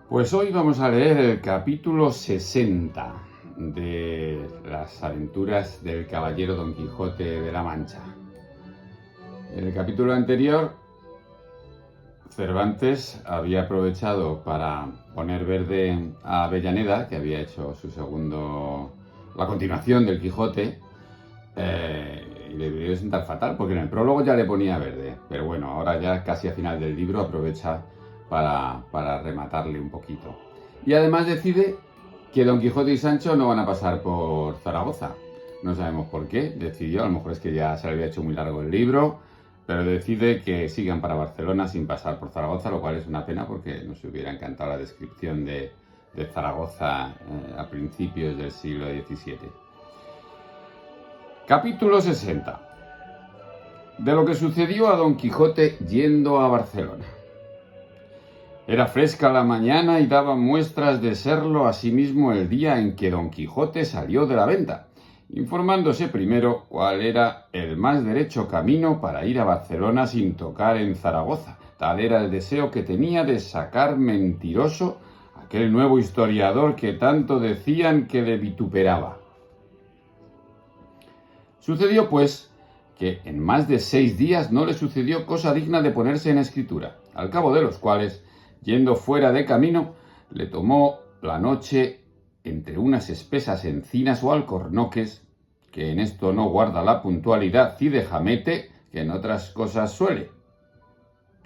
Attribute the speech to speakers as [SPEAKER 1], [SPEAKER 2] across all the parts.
[SPEAKER 1] Pues hoy vamos a leer el capítulo 60 de las aventuras del caballero Don Quijote de la Mancha. En el capítulo anterior, Cervantes había aprovechado para poner verde a Avellaneda, que había hecho la continuación del Quijote, y le debió sentar fatal, porque en el prólogo ya le ponía verde. Pero bueno, ahora ya casi a final del libro aprovecha para rematarle un poquito. Y además decide que Don Quijote y Sancho no van a pasar por Zaragoza. No sabemos por qué, decidió, a lo mejor es que ya se le había hecho muy largo el libro, pero decide que sigan para Barcelona sin pasar por Zaragoza, lo cual es una pena porque nos hubiera encantado la descripción de Zaragoza a principios del siglo XVII. Capítulo 60. De lo que sucedió a Don Quijote yendo a Barcelona. Era fresca la mañana y daba muestras de serlo asimismo el día en que Don Quijote salió de la venta, informándose primero cuál era el más derecho camino para ir a Barcelona sin tocar en Zaragoza. Tal era el deseo que tenía de sacar mentiroso aquel nuevo historiador que tanto decían que le vituperaba. Sucedió, pues, que en más de 6 días no le sucedió cosa digna de ponerse en escritura, al cabo de los cuales, yendo fuera de camino, le tomó la noche entre unas espesas encinas o alcornoques, que en esto no guarda la puntualidad Cidejamete, que en otras cosas suele.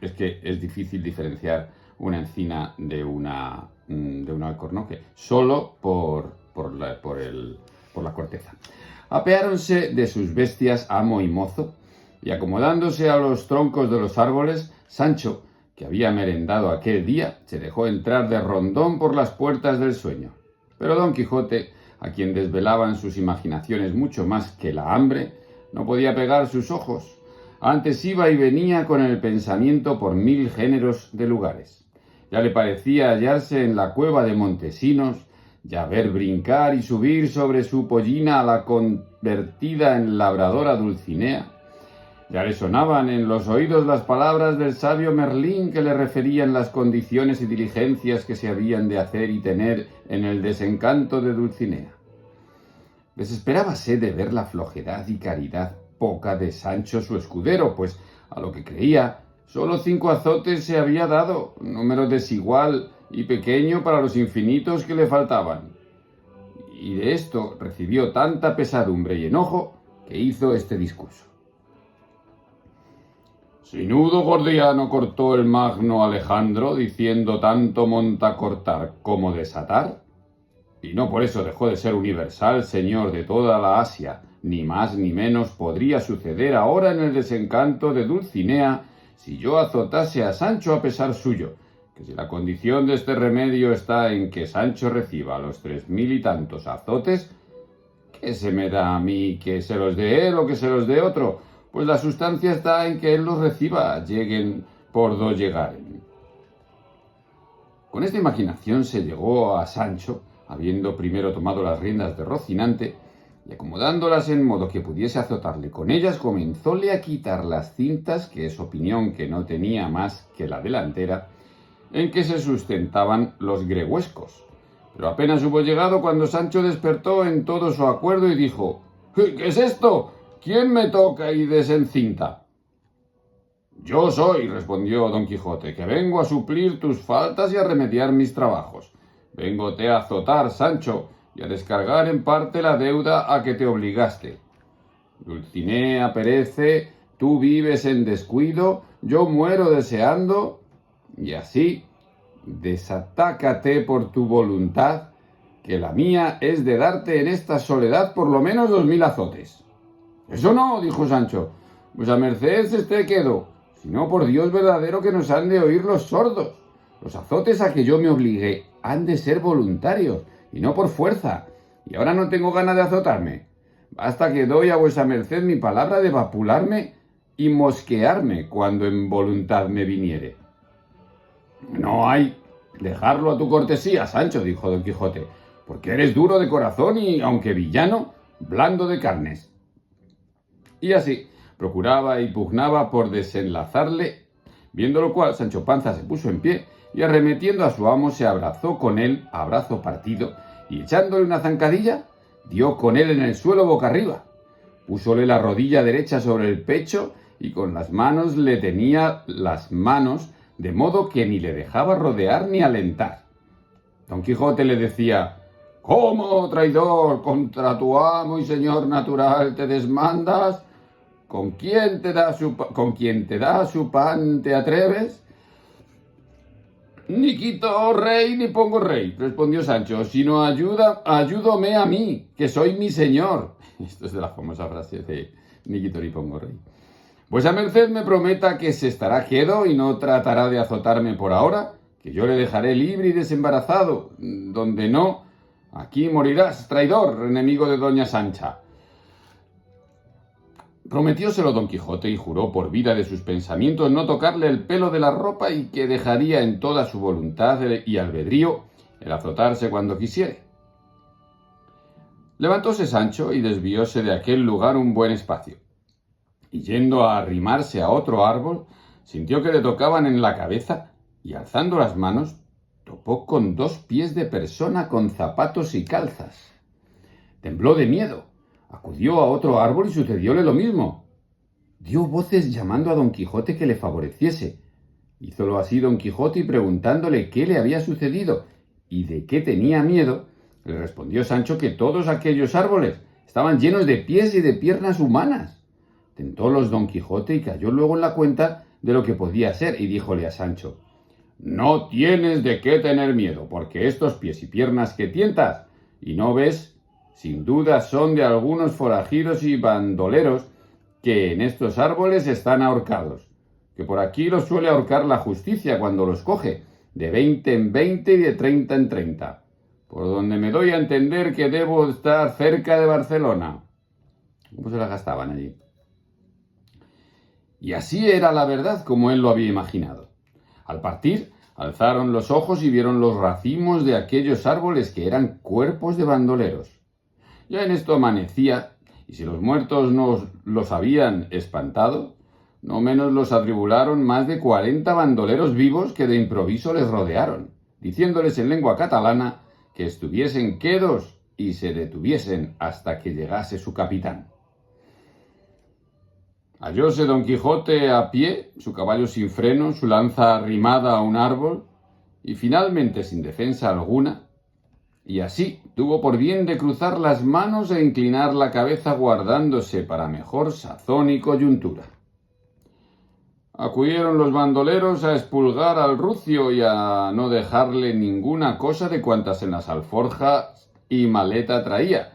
[SPEAKER 1] Es que es difícil diferenciar una encina de un alcornoque, solo por la corteza. Apeáronse de sus bestias amo y mozo, y acomodándose a los troncos de los árboles, Sancho, que había merendado aquel día, se dejó entrar de rondón por las puertas del sueño. Pero Don Quijote, a quien desvelaban sus imaginaciones mucho más que la hambre, no podía pegar sus ojos. Antes iba y venía con el pensamiento por 1000 géneros de lugares. Ya le parecía hallarse en la cueva de Montesinos, ya ver brincar y subir sobre su pollina a la convertida en labradora Dulcinea. Ya le sonaban en los oídos las palabras del sabio Merlín que le referían las condiciones y diligencias que se habían de hacer y tener en el desencanto de Dulcinea. Desesperábase de ver la flojedad y caridad poca de Sancho su escudero, pues, a lo que creía, solo 5 azotes se había dado, número desigual y pequeño para los infinitos que le faltaban. Y de esto recibió tanta pesadumbre y enojo que hizo este discurso. Sin nudo gordiano cortó el magno Alejandro, diciendo tanto monta cortar como desatar, y no por eso dejó de ser universal señor de toda la Asia, ni más ni menos podría suceder ahora en el desencanto de Dulcinea si yo azotase a Sancho a pesar suyo, que si la condición de este remedio está en que Sancho reciba los 3000 y tantos azotes, ¿qué se me da a mí que se los dé él o que se los dé otro? Pues la sustancia está en que él los reciba, lleguen por do llegaren. Con esta imaginación se llegó a Sancho, habiendo primero tomado las riendas de Rocinante, y acomodándolas en modo que pudiese azotarle con ellas, comenzóle a quitar las cintas, que es opinión que no tenía más que la delantera, en que se sustentaban los gregüescos. Pero apenas hubo llegado cuando Sancho despertó en todo su acuerdo y dijo: ¿Qué es esto? ¿Quién me toca y desencinta? Yo soy, respondió Don Quijote, que vengo a suplir tus faltas y a remediar mis trabajos. Véngote a azotar, Sancho, y a descargar en parte la deuda a que te obligaste. Dulcinea perece, tú vives en descuido, yo muero deseando, y así desatácate por tu voluntad, que la mía es de darte en esta soledad por lo menos 2000 azotes. Eso no, dijo Sancho, pues a merced se esté quedo, sino por Dios verdadero que nos han de oír los sordos. Los azotes a que yo me obligué han de ser voluntarios, y no por fuerza, y ahora no tengo ganas de azotarme. Basta que doy a vuesa merced mi palabra de vapularme y mosquearme cuando en voluntad me viniere. No hay dejarlo a tu cortesía, Sancho, dijo Don Quijote, porque eres duro de corazón y, aunque villano, blando de carnes. Y así procuraba y pugnaba por desenlazarle, viendo lo cual Sancho Panza se puso en pie y arremetiendo a su amo se abrazó con él a brazo partido y echándole una zancadilla, dio con él en el suelo boca arriba. Púsole la rodilla derecha sobre el pecho y con las manos le tenía las manos, de modo que ni le dejaba rodear ni alentar. Don Quijote le decía: «¿Cómo, traidor, contra tu amo y señor natural te desmandas? ¿Con quien te da su pan te atreves?» «Ni quito rey ni pongo rey», respondió Sancho, «sino ayúdame a mí, que soy mi señor». Esto es de la famosa frase de «ni quito ni pongo rey». «Vuesa merced me prometa que se estará quedo y no tratará de azotarme por ahora, que yo le dejaré libre y desembarazado, donde no, aquí morirás, traidor, enemigo de doña Sancha». Prometióselo Don Quijote y juró por vida de sus pensamientos no tocarle el pelo de la ropa y que dejaría en toda su voluntad y albedrío el azotarse cuando quisiere. Levantóse Sancho y desvióse de aquel lugar un buen espacio, y yendo a arrimarse a otro árbol, sintió que le tocaban en la cabeza y alzando las manos, topó con 2 pies de persona con zapatos y calzas. Tembló de miedo. Acudió a otro árbol y sucedióle lo mismo. Dio voces llamando a Don Quijote que le favoreciese. Hízolo así Don Quijote y preguntándole qué le había sucedido y de qué tenía miedo, le respondió Sancho que todos aquellos árboles estaban llenos de pies y de piernas humanas. Tentólos Don Quijote y cayó luego en la cuenta de lo que podía ser y díjole a Sancho: «No tienes de qué tener miedo, porque estos pies y piernas que tientas y no ves, sin duda son de algunos forajidos y bandoleros que en estos árboles están ahorcados, que por aquí los suele ahorcar la justicia cuando los coge, de 20 en 20 y de 30 en 30, por donde me doy a entender que debo estar cerca de Barcelona». ¿Cómo se la gastaban allí? Y así era la verdad como él lo había imaginado. Al partir, alzaron los ojos y vieron los racimos de aquellos árboles que eran cuerpos de bandoleros. Ya en esto amanecía, y si los muertos no los habían espantado, no menos los atribularon más de 40 bandoleros vivos que de improviso les rodearon, diciéndoles en lengua catalana que estuviesen quedos y se detuviesen hasta que llegase su capitán. Hallóse Don Quijote a pie, su caballo sin freno, su lanza arrimada a un árbol, y finalmente sin defensa alguna, y así tuvo por bien de cruzar las manos e inclinar la cabeza guardándose para mejor sazón y coyuntura. Acudieron los bandoleros a expulgar al rucio y a no dejarle ninguna cosa de cuantas en las alforjas y maleta traía.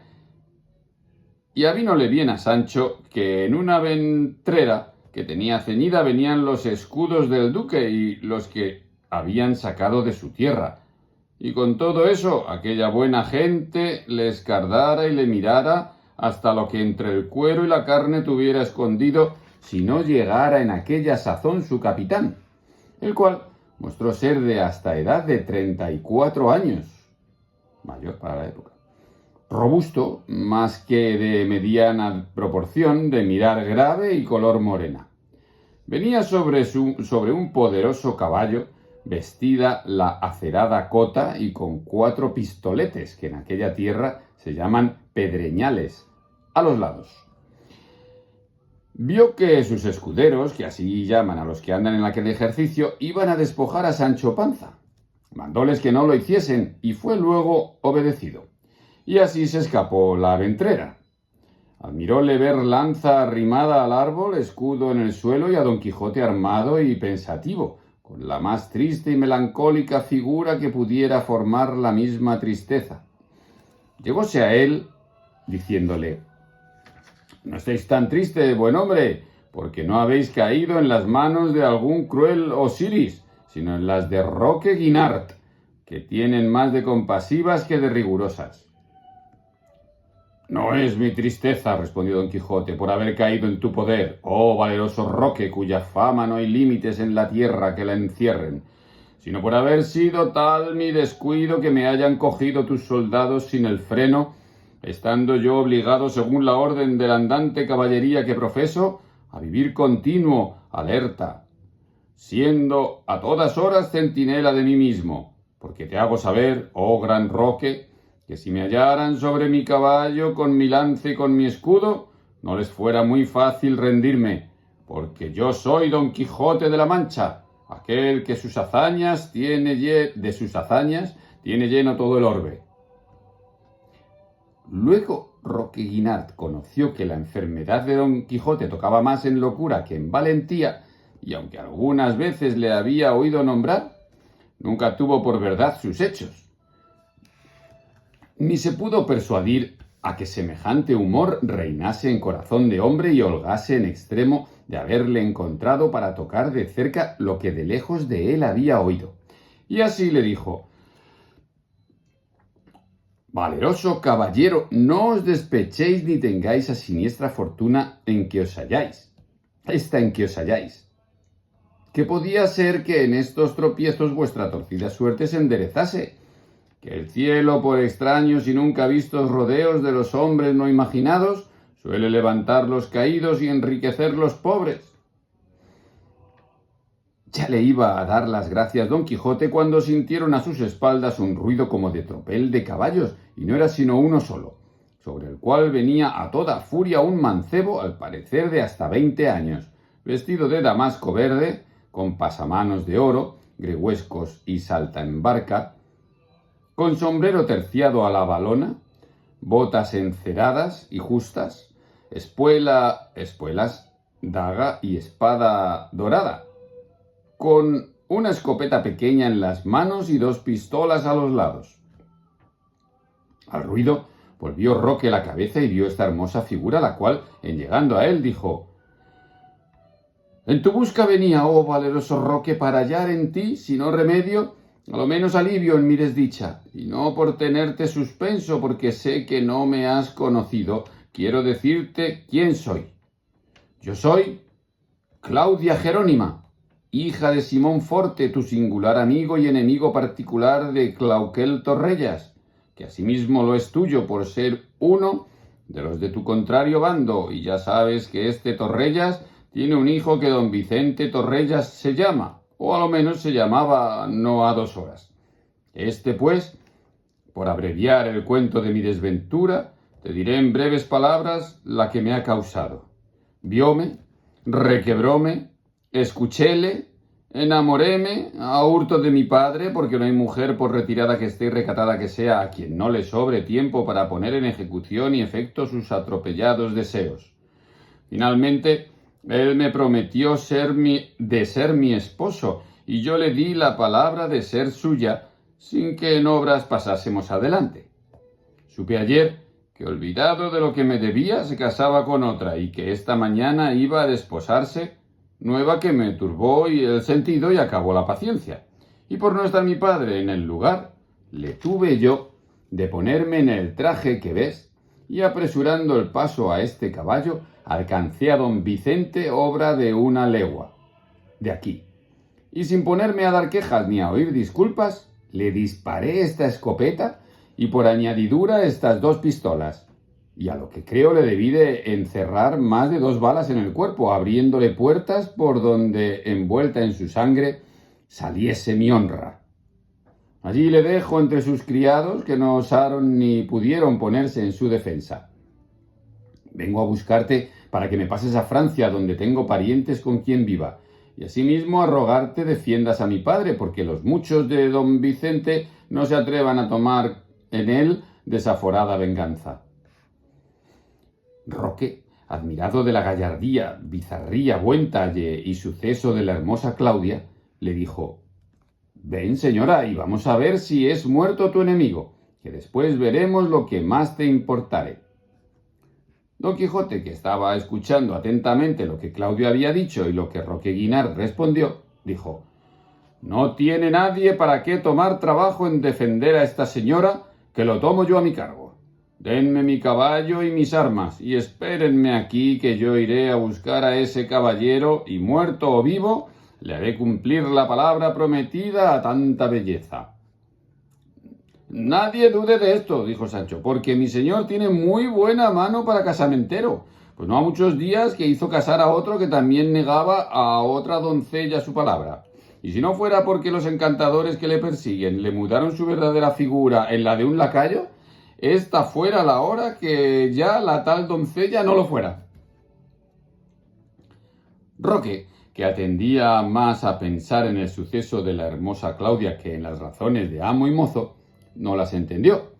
[SPEAKER 1] Y avínole bien a Sancho que en una ventrera que tenía ceñida venían los escudos del duque y los que habían sacado de su tierra. Y con todo eso, aquella buena gente le escardara y le mirara hasta lo que entre el cuero y la carne tuviera escondido, si no llegara en aquella sazón su capitán, el cual mostró ser de hasta edad de 34 años, mayor para la época, robusto, más que de mediana proporción, de mirar grave y color morena. Venía sobre un poderoso caballo, vestida la acerada cota y con 4 pistoletes, que en aquella tierra se llaman pedreñales, a los lados. Vio que sus escuderos, que así llaman a los que andan en aquel ejercicio, iban a despojar a Sancho Panza. Mandóles que no lo hiciesen y fue luego obedecido. Y así se escapó la ventrera. Admiróle ver lanza arrimada al árbol, escudo en el suelo y a Don Quijote armado y pensativo, con la más triste y melancólica figura que pudiera formar la misma tristeza. Llegóse a él, diciéndole: «No estéis tan triste, buen hombre, porque no habéis caído en las manos de algún cruel Osiris, sino en las de Roque Guinart, que tienen más de compasivas que de rigurosas». «No es mi tristeza», respondió Don Quijote, «por haber caído en tu poder, oh valeroso Roque, cuya fama no hay límites en la tierra que la encierren, sino por haber sido tal mi descuido que me hayan cogido tus soldados sin el freno, estando yo obligado, según la orden de la andante caballería que profeso, a vivir continuo, alerta. siendo a todas horas centinela de mí mismo, porque te hago saber, oh gran Roque, que si me hallaran sobre mi caballo con mi lanza y con mi escudo, no les fuera muy fácil rendirme, porque yo soy Don Quijote de la Mancha, aquel que de sus hazañas tiene lleno todo el orbe. Luego Roque Guinart conoció que la enfermedad de Don Quijote tocaba más en locura que en valentía, y aunque algunas veces le había oído nombrar, nunca tuvo por verdad sus hechos, ni se pudo persuadir a que semejante humor reinase en corazón de hombre y holgase en extremo de haberle encontrado para tocar de cerca lo que de lejos de él había oído. Y así le dijo: valeroso caballero, no os despechéis ni tengáis a siniestra fortuna en que os halláis. Que podía ser que en estos tropiezos vuestra torcida suerte se enderezase, que el cielo, por extraños y nunca vistos rodeos de los hombres no imaginados, suele levantar los caídos y enriquecer los pobres. Ya le iba a dar las gracias Don Quijote cuando sintieron a sus espaldas un ruido como de tropel de caballos, y no era sino uno solo, sobre el cual venía a toda furia un mancebo, al parecer de hasta 20 años, vestido de damasco verde, con pasamanos de oro, gregüescos y saltaembarca, con sombrero terciado a la valona, botas enceradas y justas, espuelas, daga y espada dorada, con una escopeta pequeña en las manos y 2 pistolas a los lados. Al ruido volvió Roque la cabeza y vio esta hermosa figura, la cual, en llegando a él, dijo: en tu busca venía, oh valeroso Roque, para hallar en ti, si no remedio, a lo menos alivio en mi desdicha, y no por tenerte suspenso, porque sé que no me has conocido, quiero decirte quién soy. Yo soy Claudia Jerónima, hija de Simón Forte, tu singular amigo y enemigo particular de Clauquel Torrellas, que asimismo lo es tuyo por ser uno de los de tu contrario bando, y ya sabes que este Torrellas tiene un hijo que don Vicente Torrellas se llama, o a lo menos se llamaba no a 2 horas. Este, pues, por abreviar el cuento de mi desventura, te diré en breves palabras la que me ha causado. Vióme, requebróme, escuchéle, enamoréme a hurto de mi padre, porque no hay mujer, por retirada que esté y recatada que sea, a quien no le sobre tiempo para poner en ejecución y efecto sus atropellados deseos. Finalmente, él me prometió ser mi esposo, y yo le di la palabra de ser suya, sin que en obras pasásemos adelante. Supe ayer que, olvidado de lo que me debía, se casaba con otra, y que esta mañana iba a desposarse, nueva que me turbó el sentido y acabó la paciencia. Y por no estar mi padre en el lugar, le tuve yo de ponerme en el traje que ves, y apresurando el paso a este caballo, alcancé a don Vicente obra de 1 legua de aquí, y sin ponerme a dar quejas ni a oír disculpas, le disparé esta escopeta y por añadidura estas 2 pistolas, y a lo que creo le debí de encerrar más de 2 balas en el cuerpo, abriéndole puertas por donde, envuelta en su sangre, saliese mi honra. Allí le dejo entre sus criados, que no osaron ni pudieron ponerse en su defensa. Vengo a buscarte para que me pases a Francia, donde tengo parientes con quien viva, y asimismo a rogarte defiendas a mi padre, porque los muchos de don Vicente no se atrevan a tomar en él desaforada venganza. Roque, admirado de la gallardía, bizarría, buen talle y suceso de la hermosa Claudia, le dijo: ven, señora, y vamos a ver si es muerto tu enemigo, que después veremos lo que más te importare. Don Quijote, que estaba escuchando atentamente lo que Claudio había dicho y lo que Roque Guinart respondió, dijo: no tiene nadie para qué tomar trabajo en defender a esta señora, que lo tomo yo a mi cargo. Denme mi caballo y mis armas, y espérenme aquí, que yo iré a buscar a ese caballero, y muerto o vivo, le haré cumplir la palabra prometida a tanta belleza. Nadie dude de esto, dijo Sancho, porque mi señor tiene muy buena mano para casamentero, Pues no a muchos días que hizo casar a otro que también negaba a otra doncella su palabra. Y si no fuera porque los encantadores que le persiguen le mudaron su verdadera figura en la de un lacayo, esta fuera la hora que ya la tal doncella no lo fuera. Roque, que atendía más a pensar en el suceso de la hermosa Claudia que en las razones de amo y mozo, no las entendió.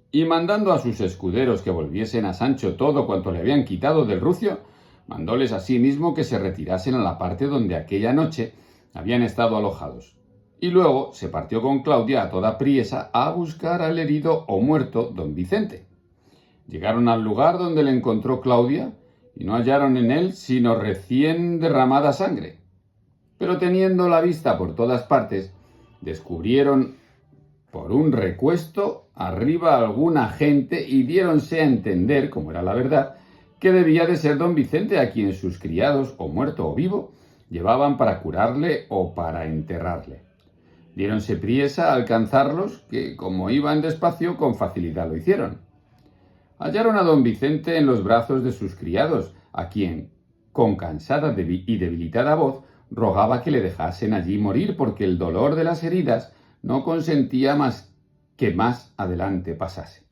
[SPEAKER 1] Y mandando a sus escuderos que volviesen a Sancho todo cuanto le habían quitado del rucio, mandóles asimismo que se retirasen a la parte donde aquella noche habían estado alojados. Y luego se partió con Claudia a toda priesa a buscar al herido o muerto don Vicente. Llegaron al lugar donde le encontró Claudia y no hallaron en él sino recién derramada sangre. Pero teniendo la vista por todas partes, descubrieron por un recuesto arriba alguna gente y diéronse a entender, como era la verdad, que debía de ser don Vicente a quien sus criados, o muerto o vivo, llevaban para curarle o para enterrarle. Diéronse priesa a alcanzarlos, que como iban despacio, con facilidad lo hicieron. Hallaron a don Vicente en los brazos de sus criados, a quien, con cansada y debilitada voz, rogaba que le dejasen allí morir porque el dolor de las heridas no consentía más que más adelante pasase.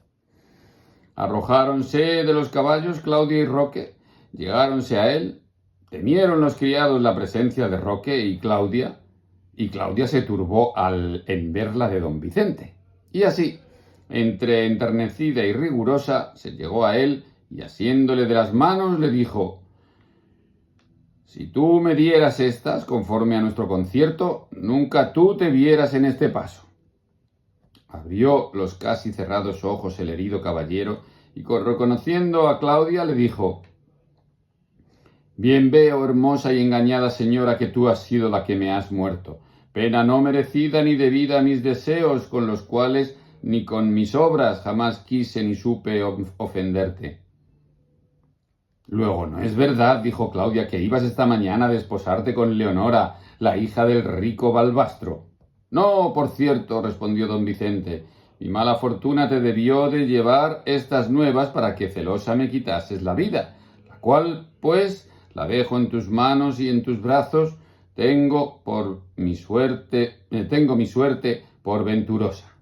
[SPEAKER 1] Arrojáronse de los caballos Claudia y Roque, llegáronse a él, temieron los criados la presencia de Roque y Claudia se turbó en verla de don Vicente. Y así, entre enternecida y rigurosa, se llegó a él y asiéndole de las manos le dijo: si tú me dieras estas, conforme a nuestro concierto, nunca tú te vieras en este paso. Abrió los casi cerrados ojos el herido caballero y reconociendo a Claudia le dijo: bien veo, hermosa y engañada señora, que tú has sido la que me has muerto, pena no merecida ni debida a mis deseos, con los cuales ni con mis obras jamás quise ni supe ofenderte. Luego, ¿no es verdad, dijo Claudia, que ibas esta mañana a desposarte con Leonora, la hija del rico Balbastro? No, por cierto, respondió don Vicente, mi mala fortuna te debió de llevar estas nuevas para que celosa me quitases la vida, la cual, pues, la dejo en tus manos y en tus brazos, tengo mi suerte por venturosa.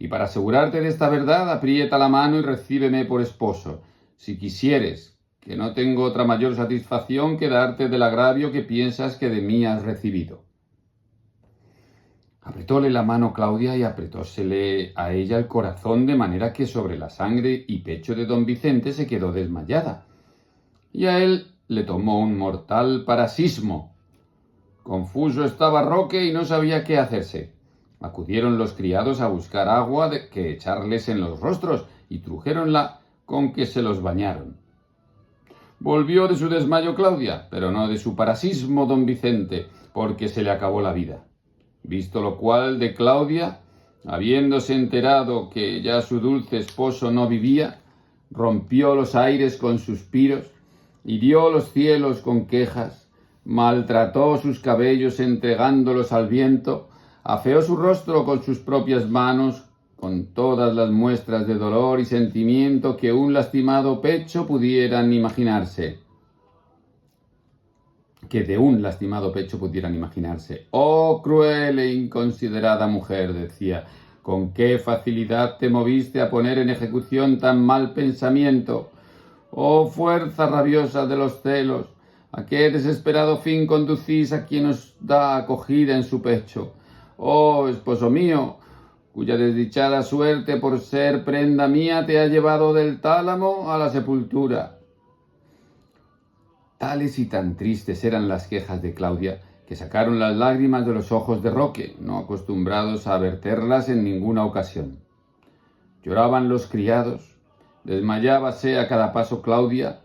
[SPEAKER 1] Y para asegurarte de esta verdad, aprieta la mano y recíbeme por esposo, si quisieres, que no tengo otra mayor satisfacción que darte del agravio que piensas que de mí has recibido. Apretóle la mano Claudia y apretósele a ella el corazón, de manera que sobre la sangre y pecho de don Vicente se quedó desmayada, y a él le tomó un mortal parasismo. Confuso estaba Roque y no sabía qué hacerse. Acudieron los criados a buscar agua que echarles en los rostros y trujéronla, con que se los bañaron. Volvió de su desmayo Claudia, pero no de su parasismo don Vicente, porque se le acabó la vida. Visto lo cual, de Claudia, habiéndose enterado que ya su dulce esposo no vivía, rompió los aires con suspiros, hirió los cielos con quejas, maltrató sus cabellos entregándolos al viento, afeó su rostro con sus propias manos, con todas las muestras de dolor y sentimiento que un lastimado pecho pudieran imaginarse. Oh, cruel e inconsiderada mujer, decía, con qué facilidad te moviste a poner en ejecución tan mal pensamiento. Oh, fuerza rabiosa de los celos, ¿a qué desesperado fin conducís a quien os da acogida en su pecho? Oh, esposo mío, cuya desdichada suerte por ser prenda mía te ha llevado del tálamo a la sepultura. Tales y tan tristes eran las quejas de Claudia, que sacaron las lágrimas de los ojos de Roque, no acostumbrados a verterlas en ninguna ocasión. Lloraban los criados, desmayábase a cada paso Claudia,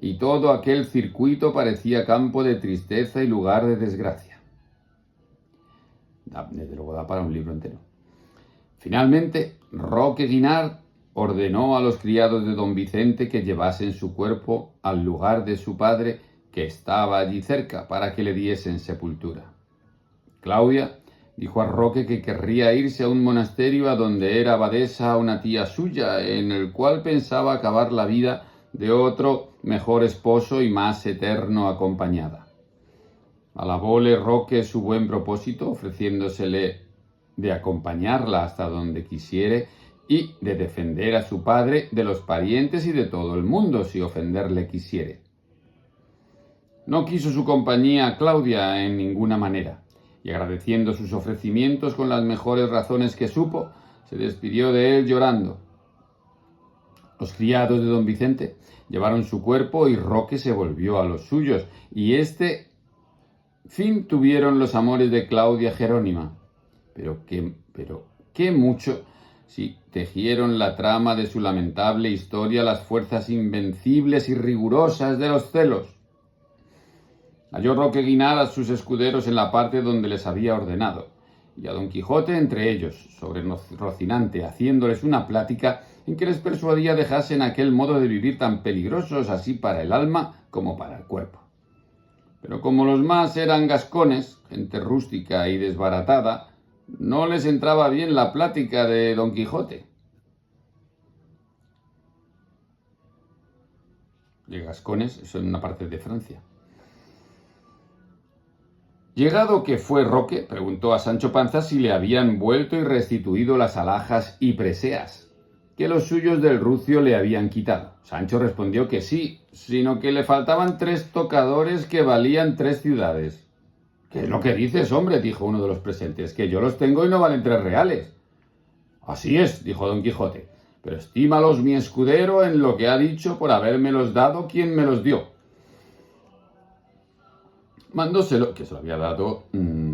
[SPEAKER 1] y todo aquel circuito parecía campo de tristeza y lugar de desgracia. Desde luego da para un libro entero. Finalmente, Roque Guinart ordenó a los criados de don Vicente que llevasen su cuerpo al lugar de su padre, que estaba allí cerca, para que le diesen sepultura. Claudia dijo a Roque que querría irse a un monasterio a donde era abadesa una tía suya, en el cual pensaba acabar la vida de otro mejor esposo y más eterno acompañada. Alabóle Roque su buen propósito, ofreciéndosele de acompañarla hasta donde quisiere y de defender a su padre de los parientes y de todo el mundo si ofenderle quisiere. No quiso su compañía Claudia en ninguna manera, y agradeciendo sus ofrecimientos con las mejores razones que supo, se despidió de él llorando. Los criados de don Vicente llevaron su cuerpo y Roque se volvió a los suyos, y este fin tuvieron los amores de Claudia Jerónima. Pero qué mucho si tejieron la trama de su lamentable historia las fuerzas invencibles y rigurosas de los celos. Halló Roque Guinart a sus escuderos en la parte donde les había ordenado, y a don Quijote entre ellos, sobre Rocinante, haciéndoles una plática en que les persuadía dejasen aquel modo de vivir tan peligrosos así para el alma como para el cuerpo. Pero como los más eran gascones, gente rústica y desbaratada, no les entraba bien la plática de don Quijote. De gascones, eso en una parte de Francia. Llegado que fue Roque, preguntó a Sancho Panza si le habían vuelto y restituido las alhajas y preseas que los suyos del rucio le habían quitado. Sancho respondió que sí, sino que le faltaban 3 tocadores que valían 3 ciudades. ¿Qué es lo que dices, hombre?, dijo uno de los presentes, que yo los tengo y no valen 3 reales. Así es, dijo don Quijote, pero estímalos mi escudero en lo que ha dicho por habérmelos dado quien me los dio. Mandóselo, que se lo había dado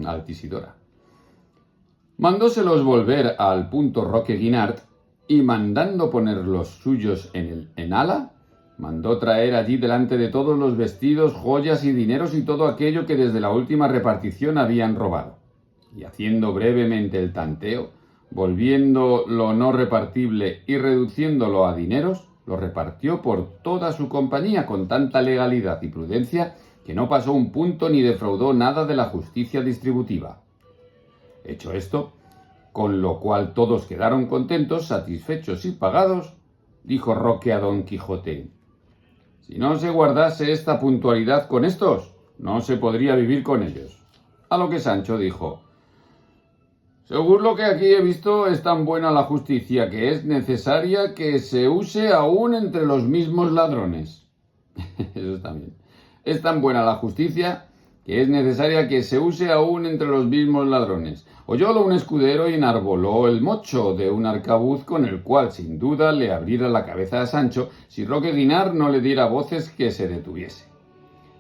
[SPEAKER 1] Altisidora. Mandóselos volver al punto Roque Guinart y mandando poner los suyos en ala, mandó traer allí delante de todos los vestidos, joyas y dineros y todo aquello que desde la última repartición habían robado. Y haciendo brevemente el tanteo, volviendo lo no repartible y reduciéndolo a dineros, lo repartió por toda su compañía con tanta legalidad y prudencia que no pasó un punto ni defraudó nada de la justicia distributiva. Hecho esto, con lo cual todos quedaron contentos, satisfechos y pagados, dijo Roque a don Quijote: si no se guardase esta puntualidad con estos, no se podría vivir con ellos. A lo que Sancho dijo: según lo que aquí he visto, es tan buena la justicia que es necesaria que se use aún entre los mismos ladrones. Eso está bien. Es tan buena la justicia que es necesaria que se use aún entre los mismos ladrones. Oyólo un escudero y enarboló el mocho de un arcabuz con el cual sin duda le abriera la cabeza a Sancho si Roque Guinart no le diera voces que se detuviese.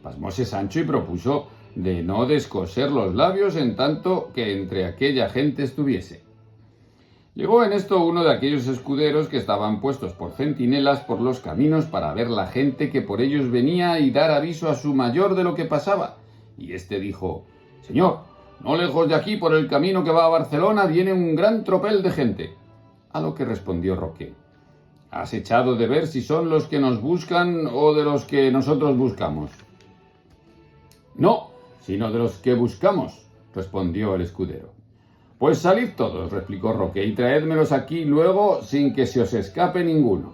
[SPEAKER 1] Pasmóse Sancho y propuso de no descoser los labios en tanto que entre aquella gente estuviese. Llegó en esto uno de aquellos escuderos que estaban puestos por centinelas por los caminos para ver la gente que por ellos venía y dar aviso a su mayor de lo que pasaba. Y éste dijo: señor, no lejos de aquí, por el camino que va a Barcelona, viene un gran tropel de gente. A lo que respondió Roque: ¿has echado de ver si son los que nos buscan o de los que nosotros buscamos? No, sino de los que buscamos, respondió el escudero. Pues salid todos, replicó Roque, y traédmelos aquí luego sin que se os escape ninguno.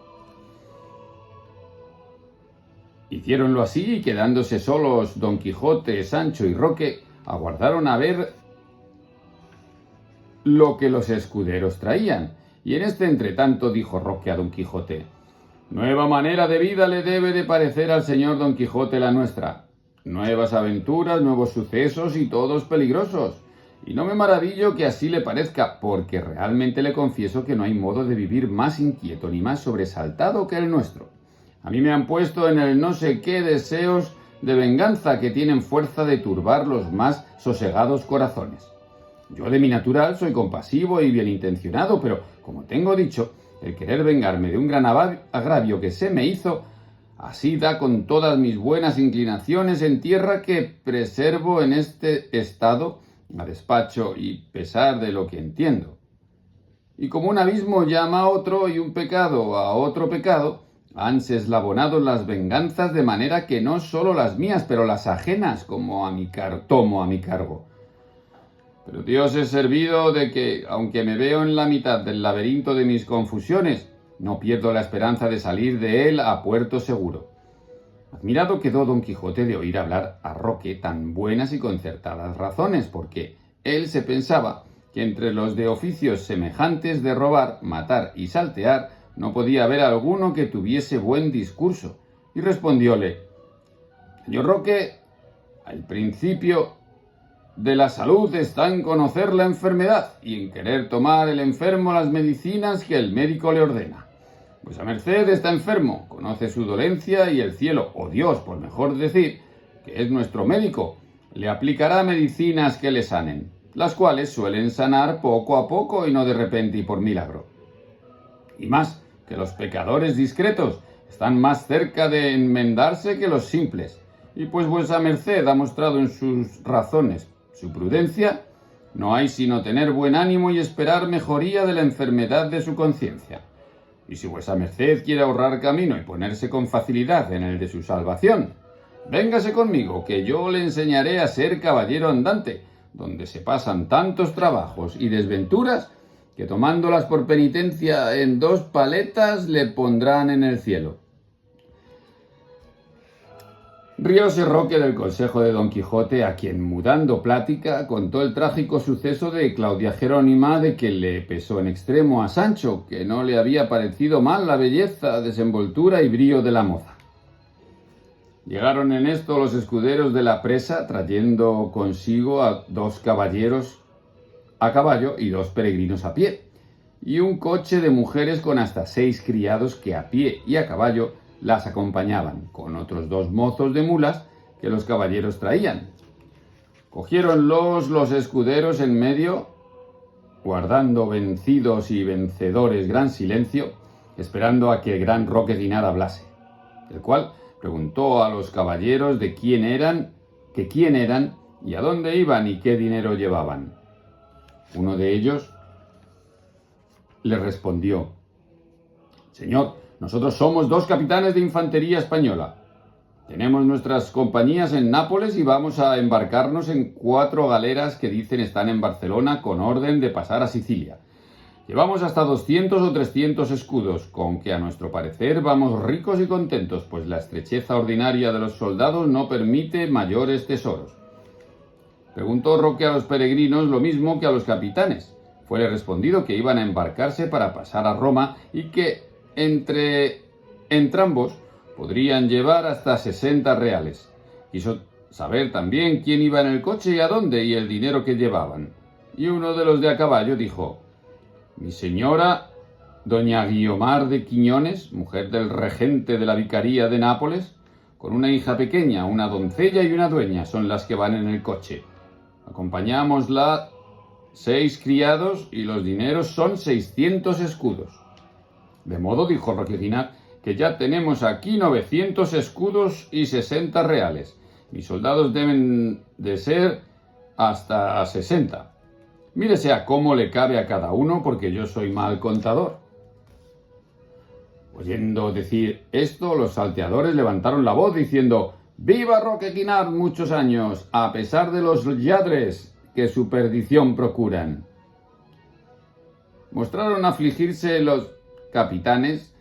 [SPEAKER 1] Hiciéronlo así y quedándose solos don Quijote, Sancho y Roque, aguardaron a ver lo que los escuderos traían. Y en este entretanto dijo Roque a don Quijote: nueva manera de vida le debe de parecer al señor don Quijote la nuestra. Nuevas aventuras, nuevos sucesos y todos peligrosos. Y no me maravillo que así le parezca, porque realmente le confieso que no hay modo de vivir más inquieto ni más sobresaltado que el nuestro. A mí me han puesto en el no sé qué deseos de venganza que tienen fuerza de turbar los más sosegados corazones. Yo de mi natural soy compasivo y bien intencionado, pero, como tengo dicho, el querer vengarme de un gran agravio que se me hizo, así da con todas mis buenas inclinaciones en tierra que preservo en este estado a despacho y pesar de lo que entiendo. Y como un abismo llama a otro y un pecado a otro pecado, hanse eslabonado las venganzas de manera que no solo las mías, pero las ajenas tomo a mi cargo. Pero Dios es servido de que, aunque me veo en la mitad del laberinto de mis confusiones, no pierdo la esperanza de salir de él a puerto seguro. Admirado quedó Don Quijote de oír hablar a Roque tan buenas y concertadas razones, porque él se pensaba que entre los de oficios semejantes de robar, matar y saltear no podía haber alguno que tuviese buen discurso, y respondióle: Señor Roque, el principio de la salud está en conocer la enfermedad y en querer tomar el enfermo las medicinas que el médico le ordena. Vuesa merced está enfermo, conoce su dolencia y el cielo, o Dios, por mejor decir, que es nuestro médico, le aplicará medicinas que le sanen, las cuales suelen sanar poco a poco y no de repente y por milagro. Y más, que los pecadores discretos están más cerca de enmendarse que los simples, y pues vuesa merced ha mostrado en sus razones su prudencia, no hay sino tener buen ánimo y esperar mejoría de la enfermedad de su conciencia. Y si vuesa merced quiere ahorrar camino y ponerse con facilidad en el de su salvación, véngase conmigo, que yo le enseñaré a ser caballero andante, donde se pasan tantos trabajos y desventuras que tomándolas por penitencia en 2 paletas le pondrán en el cielo. Rióse Roque del consejo de Don Quijote, a quien, mudando plática, contó el trágico suceso de Claudia Jerónima, de que le pesó en extremo a Sancho, que no le había parecido mal la belleza, desenvoltura y brío de la moza. Llegaron en esto los escuderos de la presa, trayendo consigo a 2 caballeros a caballo y 2 peregrinos a pie, y un coche de mujeres con hasta 6 criados que a pie y a caballo las acompañaban, con otros 2 mozos de mulas que los caballeros traían. Cogiéronlos los escuderos en medio, guardando vencidos y vencedores gran silencio, esperando a que el gran Roque Guinart hablase, el cual preguntó a los caballeros de quién eran y a dónde iban y qué dinero llevaban. Uno de ellos le respondió: Señor, nosotros somos 2 capitanes de infantería española. Tenemos nuestras compañías en Nápoles y vamos a embarcarnos en 4 galeras que dicen están en Barcelona con orden de pasar a Sicilia. Llevamos hasta 200 o 300 escudos, con que a nuestro parecer vamos ricos y contentos, pues la estrecheza ordinaria de los soldados no permite mayores tesoros. Preguntó Roque a los peregrinos lo mismo que a los capitanes. Fuele respondido que iban a embarcarse para pasar a Roma y que entre entrambos podrían llevar hasta 60 reales. Quiso saber también quién iba en el coche y a dónde y el dinero que llevaban. Y uno de los de a caballo dijo: Mi señora, doña Guiomar de Quiñones, mujer del regente de la vicaría de Nápoles, con una hija pequeña, una doncella y una dueña, son las que van en el coche. Acompañámosla 6 criados y los dineros son 600 escudos. De modo, dijo Roque Guinart, que ya tenemos aquí 900 escudos y 60 reales. Mis soldados deben de ser hasta 60. Mírese a cómo le cabe a cada uno, porque yo soy mal contador. Oyendo decir esto, los salteadores levantaron la voz diciendo: ¡Viva Roque Guinart muchos años, a pesar de los lladres que su perdición procuran! Mostraron afligirse los capitanes,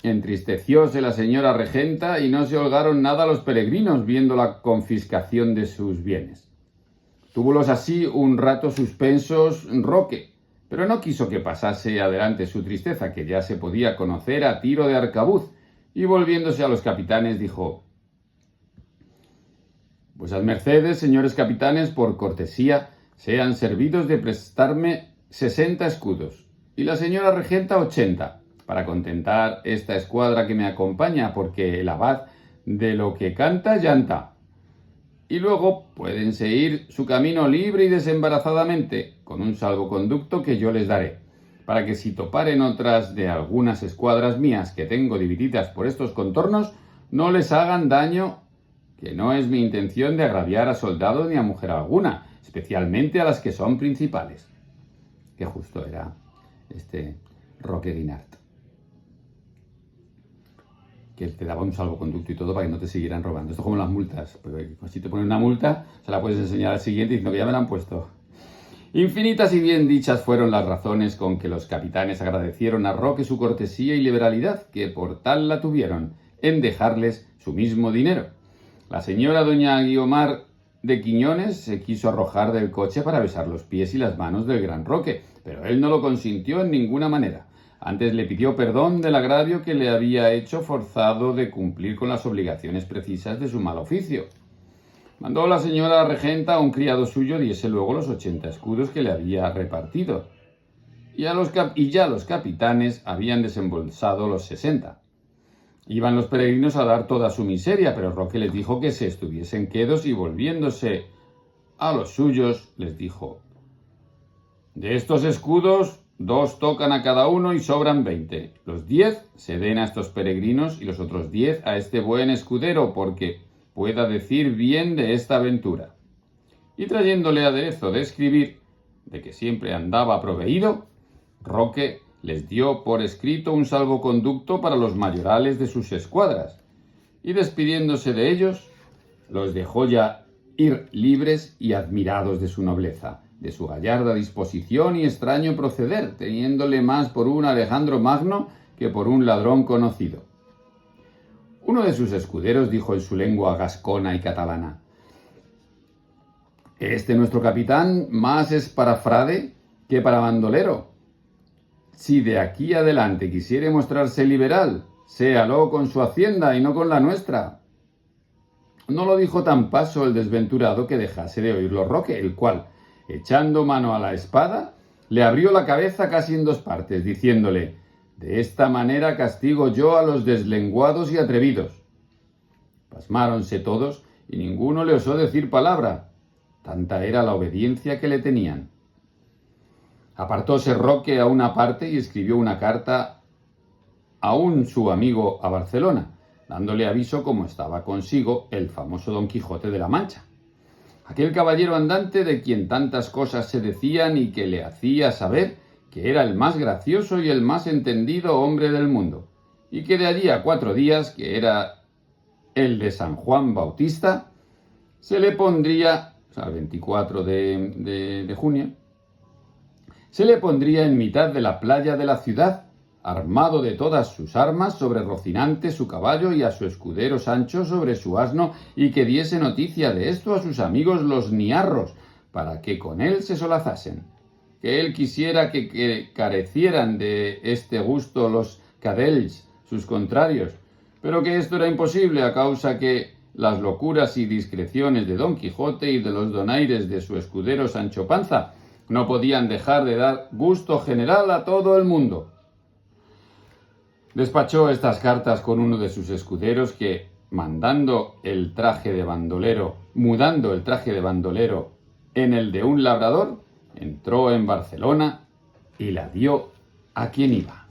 [SPEAKER 1] entristecióse la señora regenta y no se holgaron nada los peregrinos viendo la confiscación de sus bienes. Túvolos así un rato suspensos Roque, pero no quiso que pasase adelante su tristeza, que ya se podía conocer a tiro de arcabuz, y volviéndose a los capitanes dijo: Vuesas mercedes, señores capitanes, por cortesía, sean servidos de prestarme 60 escudos, y la señora regenta 80, para contentar esta escuadra que me acompaña, porque el abad de lo que canta llanta. Y luego pueden seguir su camino libre y desembarazadamente, con un salvoconducto que yo les daré, para que si toparen otras de algunas escuadras mías que tengo divididas por estos contornos, no les hagan daño, que no es mi intención de agraviar a soldado ni a mujer alguna, especialmente a las que son principales. Qué justo era este Roque Guinart, que te daba un salvoconducto y todo para que no te siguieran robando. Esto es como las multas, porque si te ponen una multa, se la puedes enseñar al siguiente diciendo que ya me la han puesto. Infinitas y bien dichas fueron las razones con que los capitanes agradecieron a Roque su cortesía y liberalidad, que por tal la tuvieron, en dejarles su mismo dinero. La señora doña Guiomar de Quiñones se quiso arrojar del coche para besar los pies y las manos del gran Roque, pero él no lo consintió en ninguna manera. Antes le pidió perdón del agravio que le había hecho, forzado de cumplir con las obligaciones precisas de su mal oficio. Mandó la señora regenta a un criado suyo diese luego los 80 escudos que le había repartido, y ya los capitanes habían desembolsado los 60. Iban los peregrinos a dar toda su miseria, pero Roque les dijo que se estuviesen quedos y volviéndose a los suyos les dijo: de estos escudos 2 tocan a cada uno y sobran 20. Los 10 se den a estos peregrinos y los otros 10 a este buen escudero, porque pueda decir bien de esta aventura. Y trayéndole aderezo de escribir, de que siempre andaba proveído, Roque les dio por escrito un salvoconducto para los mayorales de sus escuadras, y despidiéndose de ellos, los dejó ya ir libres y admirados de su nobleza, de su gallarda disposición y extraño proceder, teniéndole más por un Alejandro Magno que por un ladrón conocido. Uno de sus escuderos dijo en su lengua gascona y catalana: este nuestro capitán más es para frade que para bandolero. Si de aquí adelante quisiere mostrarse liberal, séalo con su hacienda y no con la nuestra. No lo dijo tan paso el desventurado que dejase de oírlo Roque, el cual, echando mano a la espada, le abrió la cabeza casi en 2 partes, diciéndole: de esta manera castigo yo a los deslenguados y atrevidos. Pasmáronse todos y ninguno le osó decir palabra, tanta era la obediencia que le tenían. Apartóse Roque a una parte y escribió una carta a un su amigo a Barcelona, dándole aviso como estaba consigo el famoso Don Quijote de la Mancha, aquel caballero andante de quien tantas cosas se decían y que le hacía saber que era el más gracioso y el más entendido hombre del mundo, y que de allí a 4 días, que era el de San Juan Bautista, se le pondría, o sea, el 24 de junio, se le pondría en mitad de la playa de la ciudad, armado de todas sus armas, sobre Rocinante su caballo y a su escudero Sancho sobre su asno, y que diese noticia de esto a sus amigos los niarros, para que con él se solazasen. Que él quisiera que carecieran de este gusto los cadells, sus contrarios, pero que esto era imposible a causa que las locuras y discreciones de Don Quijote y de los donaires de su escudero Sancho Panza no podían dejar de dar gusto general a todo el mundo. Despachó estas cartas con uno de sus escuderos que, mudando el traje de bandolero en el de un labrador, entró en Barcelona y la dio a quien iba.